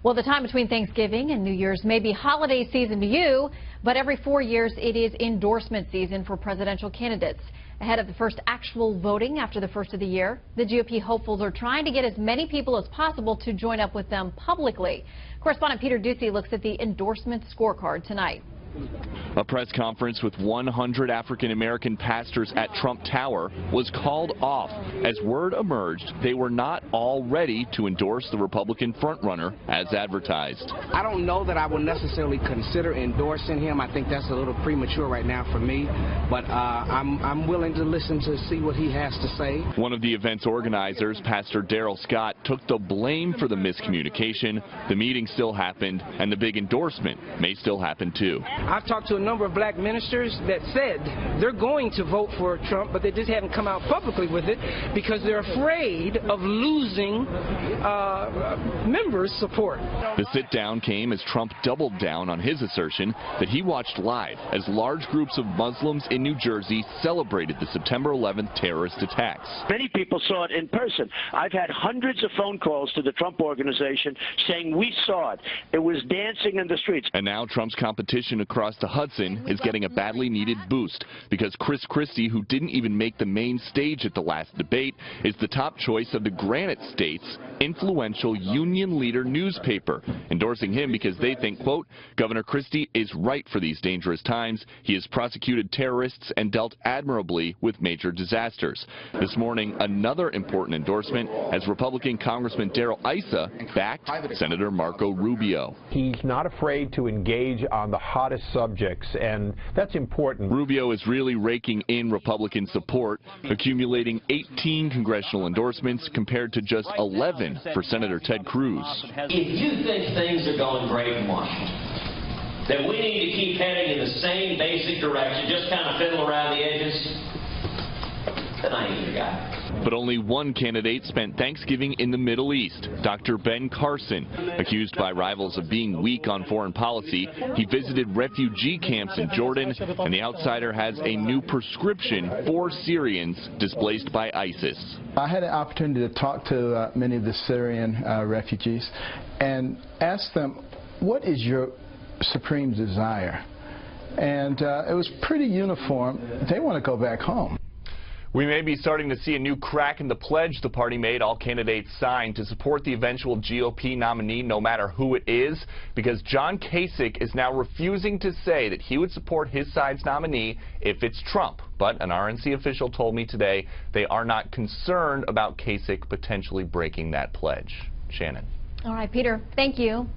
Well, the time between Thanksgiving and New Year's may be holiday season to you, but every 4 years it is endorsement season for presidential candidates. Ahead of the first actual voting after the first of the year, the GOP hopefuls are trying to get as many people as possible to join up with them publicly. Correspondent Peter Doocy looks at the endorsement scorecard tonight. A press conference with 100 African-American pastors at Trump Tower was called off as word emerged they were not all ready to endorse the Republican frontrunner as advertised. I don't know that I would necessarily consider endorsing him. I think that's a little premature right now for me, but I'm willing to listen to see what he has to say. One of the event's organizers, Pastor Darrell Scott, took the blame for the miscommunication. The meeting still happened, and the big endorsement may still happen too. I've talked to a number of black ministers that said they're going to vote for Trump, but they just haven't come out publicly with it because they're afraid of losing members' support. The sit-down came as Trump doubled down on his assertion that he watched live as large groups of Muslims in New Jersey celebrated the September 11th terrorist attacks. Many people saw it in person. I've had hundreds of phone calls to the Trump organization saying we saw it. It was dancing in the streets. And now Trump's competition across the Hudson is getting a badly needed boost because Chris Christie, who didn't even make the main stage at the last debate, is the top choice of the Granite State's influential union leader newspaper, endorsing him because they think, quote, Governor Christie is right for these dangerous times. He has prosecuted terrorists and dealt admirably with major disasters. This morning, another important endorsement as Republican Congressman Darrell Issa backed Senator Marco Rubio. He's not afraid to engage on the hottest subjects, and that's important. Rubio is really raking in Republican support, accumulating 18 congressional endorsements compared to just 11 for Senator Ted Cruz. If you think things are going great in Washington, that we need to keep heading in the same basic direction, just kind of fiddle around the edges, then I ain't your guy. But only one candidate spent Thanksgiving in the Middle East, Dr. Ben Carson. Accused by rivals of being weak on foreign policy, he visited refugee camps in Jordan, and the outsider has a new prescription for Syrians displaced by ISIS. I had an opportunity to talk to many of the Syrian refugees and ask them, what is your supreme desire? And it was pretty uniform. They want to go back home. We may be starting to see a new crack in the pledge the party made all candidates signed to support the eventual GOP nominee, no matter who it is, because John Kasich is now refusing to say that he would support his side's nominee if it's Trump. But an RNC official told me today they are not concerned about Kasich potentially breaking that pledge. Shannon. All right, Peter, thank you.